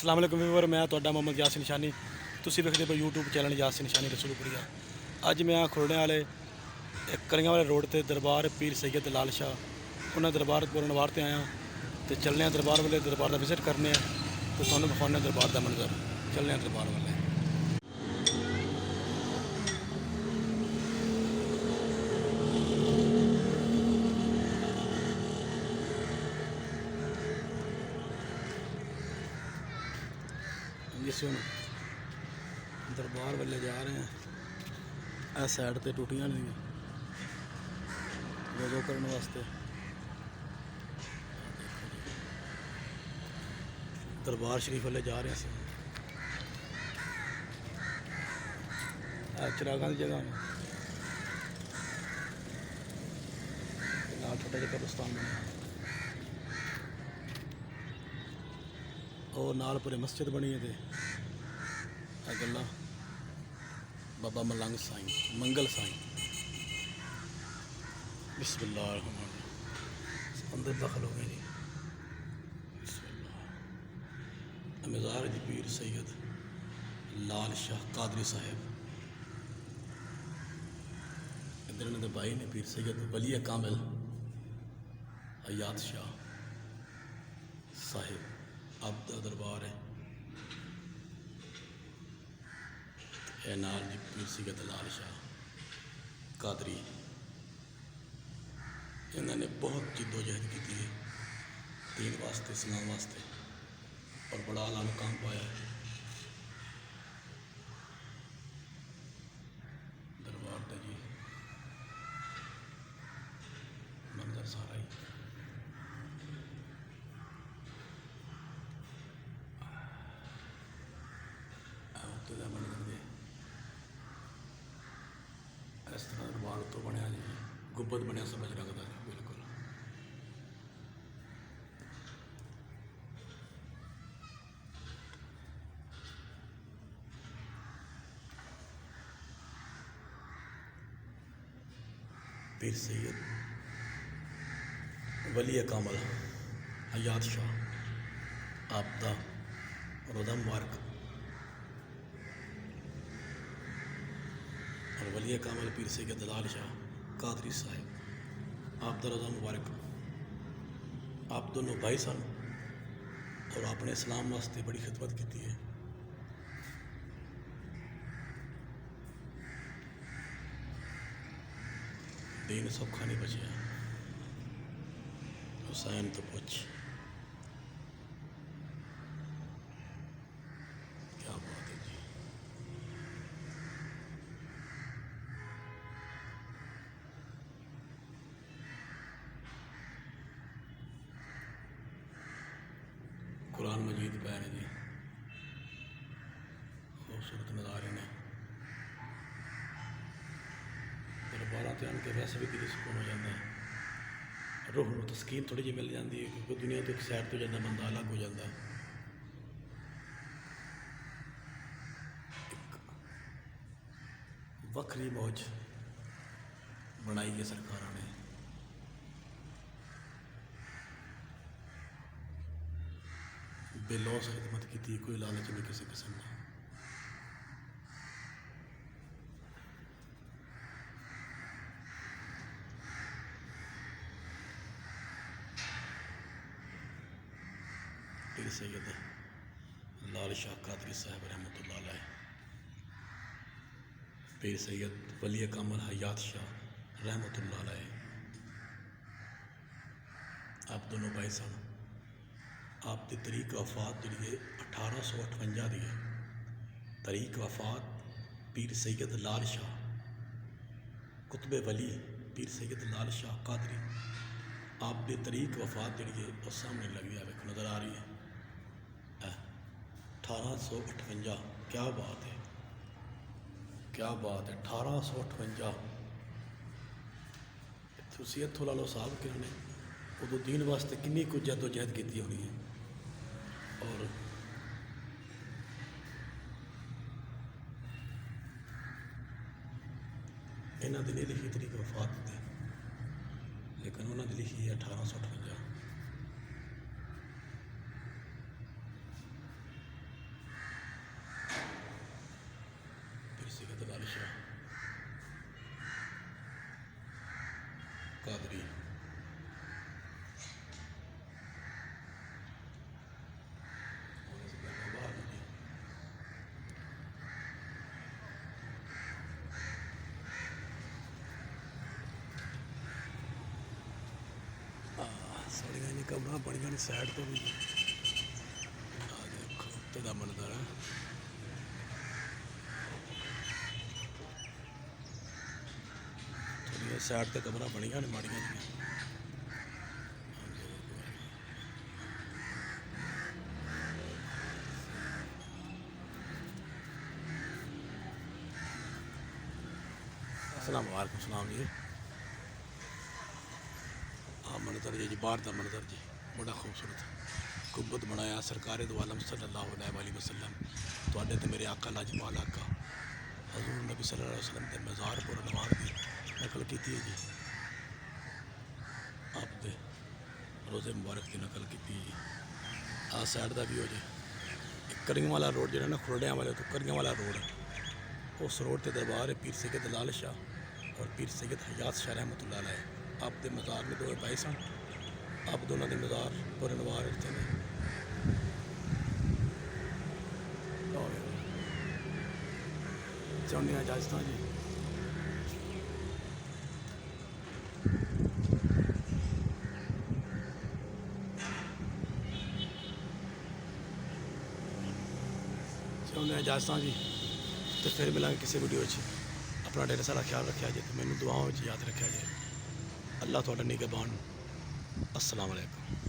अस्सलाम वालेकुम व्यूअर, मैं ਤੁਹਾਡਾ ਮੁਹੰਮਦ ਯਾਸਿਨ ਨਿਸ਼ਾਨੀ। ਤੁਸੀਂ ਵੇਖਦੇ ਪਏ YouTube ਚੈਨਲ ਯਾਸਿਨ ਨਿਸ਼ਾਨੀ ਰਸੂਲਪੁਰੀਆ। ਅੱਜ ਮੈਂ ਖੁਰਣੇ ਵਾਲੇ ਕਲੀਆਂ ਵਾਲੇ ਰੋਡ ਤੇ ਦਰਬਾਰ ਪੀਰ ਸੈयद ਲਾਲ शाह ਉਹਨਾਂ ਦਰਬਾਰ ਪੁਰਨਵਾਰ ਤੇ ਆਇਆ ਤੇ ਚੱਲਨੇ ਆ ਦਰਬਾਰ ਵਾਲੇ ਦਰਬਾਰ ਦਾ ਵਿਜ਼ਿਟ ਕਰਨੇ ਆ ਤੇ ਤੁਹਾਨੂੰ ਵਿਖਾਉਣੇ ਦਰਬਾਰ ਦਾ ਮੰਜ਼ਰ। ਚੱਲਨੇ ਆ ਦਰਬਾਰ ਵਾਲੇ। जिस दरबार वाले जा रहे हैं इस साइड ते टूटियां नहीं जो करने वास्ते दरबार शरीफ वाले जा रहे हैं। चिरागां की जगह छोटा जिहा कब्रिस्तान बना और नाल पूरे मस्जिद बनी है। गल्ला बाबा मलंग साईं मंगल साईं बिस्मिल्लाह अंदर दाखिल हो गए जी। बिस्मिल्लाह मज़ार जी पीर सैयद लाल शाह कादरी साहिब। इधर इन्होंने भाई ने पीर सैयद वली कामिल हयात शाह साहिब अब दा दरबार है। यह नाल जी पीर सैयद लाल शाह कादरी इन्होंने बहुत जिद्दोजहद की है दीन वास्ते इस्लाम वास्ते और बड़ा आला मुकाम पाया है। दरबार का जी मंजर सारा ही इस तरह दरबार तो बनया जी गुब्बद बनया समझ रखता है बिल्कुल। पीर सैयद वली कामल हयात शाह आपदा रोज़ा मुबारक और वली कामल पीर सैयद लाल शाह कादरी साहिब आप दा रोज़ा मुबारक। आप दोनों भाई सन और अपने इस्लाम वास्ते बड़ी खिदमत की है। दीन सौखा नहीं बचा हुसैन तो पूछ क्या बात है जी। कुरान मजीद पैर जी खूबसूरत नज़ारे ने दरबारा ते आन के वैसे भी दिल सुकून हो जाता है। रूह को तस्कीन थोड़ी जी मिल जाती है क्योंकि दुनिया तो एक सैर तो जाता बंदा अलग हो जाता है। एक वखरी मौज बनाई है सरकार ने। बेलौस खिदमत की थी, कोई लालच नहीं किसी किस्म का। पीर सैयद लाल शाह कादरी साहब रहमतुल्लाह अलैह पीर सैयद वली कामल हयात शाह रहमतुल्लाह अलैह आप दोनों भाई सन। आपकी तरीक वफात जी 1858 की है। तरीक वफात पीर सैयद लाल शाह कुतबे वली पीर सैयद लाल शाह कादरी आपकी तरीक वफात जी है उस सामने लगी है वेखो नज़र आ रही है 1858। क्या बात है, क्या बात है 1858। तुसी इत्थों ला लो साहब कि उन्होंने उदो दीन वास्ते किन्नी कुछ जदोजहद की होनी है। और इन्हों की नहीं लिखी तरीक वफात थी लेकिन उन्होंने लिखी है 1858। बड़ियां ने साइड तो भी। आ देखो उत्ते दा मंजर है। थोड़ियां साइड ते कबरां बड़ियां ने माड़ियां जिहियां। अस्सलाम वालेकुम सलाम जी। हाँ मंजर जी बाहर का मंजर जी बड़ा खूबसूरत गुंबद बनाया सरकार दो आलम सल्लल्लाहु अलैहि वसल्लम तुहाडे ते मेरे आका लाजपाल आका हजूर नबी सल्लल्लाहु अलैहि वसल्लम के मज़ार पर नवार की नकल की है जी। आपके रोज़े मुबारक की नकल की जी। आ साइड का भी हो जाए करियां वाला रोड जो ना खुरड़ियां वाले तो करियां वाला रोड उस रोड से दरबार है पीर सैयद लाल शाह और पीर सैयद हयात शाह रहमतुल्लाह अलैह। आप दे मज़ार में दो भाई सन आप दोनों के मज़ार पर नवार इतने ने। चाहते हैं इजाजत जी। चाहते हैं इजाजत जी तो फिर मिलेंगे किसी वीडियो अपना ढेर सारा ख्याल रखा जाए तो मैंने दुआओं याद रखा जाए। अल्लाह थोड़ा निगहबान। अस्सलाम वालेकुम।